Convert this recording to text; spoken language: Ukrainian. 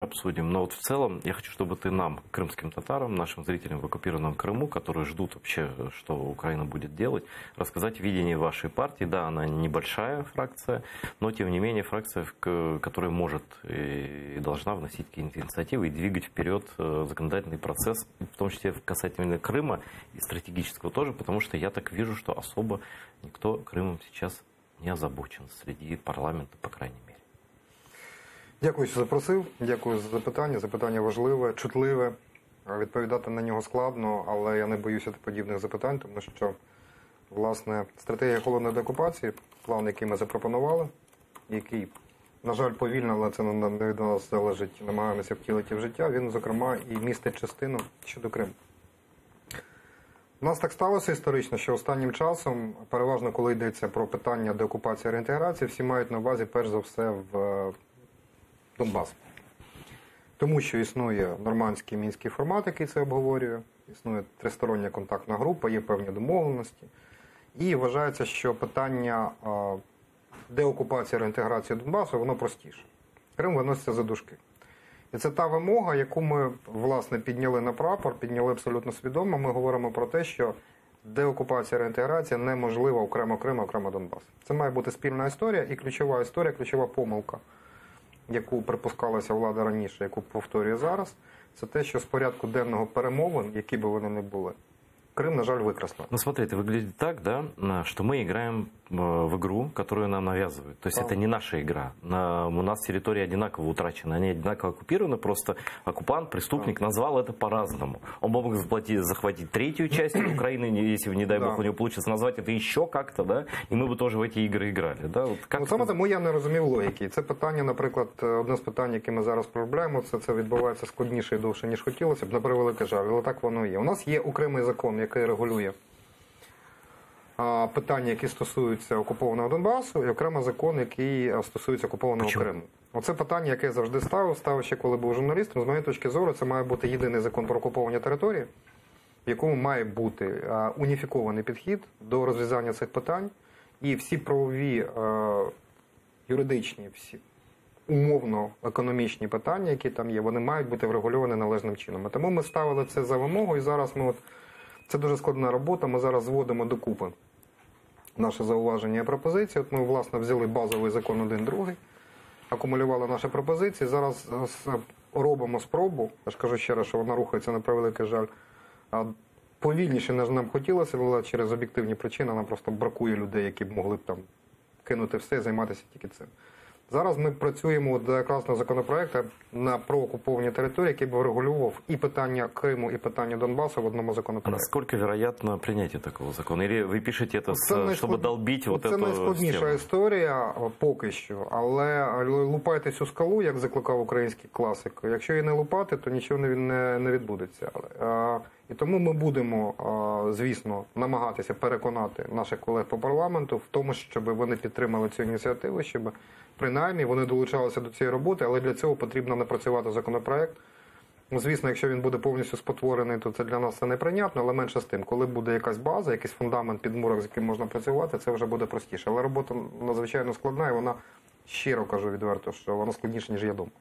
обсудим. Но вот в целом я хочу, чтобы ты нам, крымским татарам, нашим зрителям в оккупированном Крыму, которые ждут вообще, что Украина будет делать, рассказать видение вашей партии. Да, она небольшая фракция, но тем не менее фракция, которая может и должна вносить какие-то инициативы и двигать вперед законодательный процесс, в том числе касательно Крыма и стратегического тоже, потому что я так вижу, что особо никто Крымом сейчас не озабочен среди парламента, по крайней мере. Дякую, що запросив. Дякую за запитання. Запитання важливе, чутливе. Відповідати на нього складно, але я не боюся подібних запитань, тому що, власне, стратегія холодної деокупації, план, який ми запропонували, який, на жаль, повільно, але це не від нас залежить, намагаємося втілити в життя, він, зокрема, і містить частину щодо Криму. У нас так сталося історично, що останнім часом, переважно коли йдеться про питання деокупації і реінтеграції, всі мають на увазі, перш за все, в Донбас. Тому що існує нормандський мінський формат, який це обговорює, існує тристороння контактна група, є певні домовленості. І вважається, що питання деокупації і реінтеграції Донбасу, воно простіше. Крим виноситься за дужки. І це та вимога, яку ми, власне, підняли на прапор, підняли абсолютно свідомо. Ми говоримо про те, що деокупація, реінтеграція неможлива окремо Крим, окремо Донбас. Це має бути спільна історія і ключова історія, ключова помилка, яку припускалася влада раніше, яку повторює зараз, це те, що з порядку денного перемовин, які би вони не були, Крым, на жаль, выкрасно. Ну, смотри, это выглядит так, да, что мы играем в игру, которую нам навязывают. То есть это не наша игра. У нас территория одинаково утрачена, они одинаково оккупированы, просто оккупант, преступник назвал это по-разному. Он мог захватить третью часть Украины, если, не дай бог, у него получится назвать это еще как-то, да, и мы бы тоже в эти игры играли. Да? Вот как саме тому я не розумів логіки. Це питання, наприклад, одне з питань, які ми зараз проробляємо, це відбувається складніше і довше, ніж хотілося б, на превеликий жаль, але так воно є. У нас є окремий закон, який регулює питання, які стосуються окупованого Донбасу, і окремий закон, який стосується окупованого Криму. Оце питання, яке я завжди ставив ще коли був журналістом. З моєї точки зору, це має бути єдиний закон про окуповані території, в якому має бути уніфікований підхід до розв'язання цих питань. І всі правові, юридичні, всі умовно-економічні питання, які там є, вони мають бути врегульовані належним чином. І тому ми ставили це за вимогу, і зараз ми це дуже складна робота, ми зараз зводимо докупи наше зауваження і пропозиції. От ми, власне, взяли базовий закон 1-2, акумулювали наші пропозиції, зараз робимо спробу, я ж кажу ще раз, що вона рухається, на превеликий жаль, повільніше, ніж нам хотілося, але через об'єктивні причини нам просто бракує людей, які б могли б там кинути все і займатися тільки цим. Зараз ми працюємо якраз на законопроекті на проокуповані території, який б врегулював і питання Криму, і питання Донбасу в одному законопроекті. Наскільки вероятно прийняття такого закону? Или ви пишете це, щоб долбити вот эту Це найскладніша історія поки що, але лупайте цю скалу, як закликав український класик. Якщо її не лупати, то нічого не відбудеться. І тому ми будемо, звісно, намагатися переконати наших колег по парламенту в тому, щоб вони підтримали цю ініціативу, щоб принаймні вони долучалися до цієї роботи, але для цього потрібно напрацювати законопроект. Звісно, якщо він буде повністю спотворений, то це для нас це неприйнятно, але менше з тим, коли буде якась база, якийсь фундамент, підмурок, з яким можна працювати, це вже буде простіше. Але робота надзвичайно складна, і вона, щиро кажу відверто, що вона складніша, ніж я думав.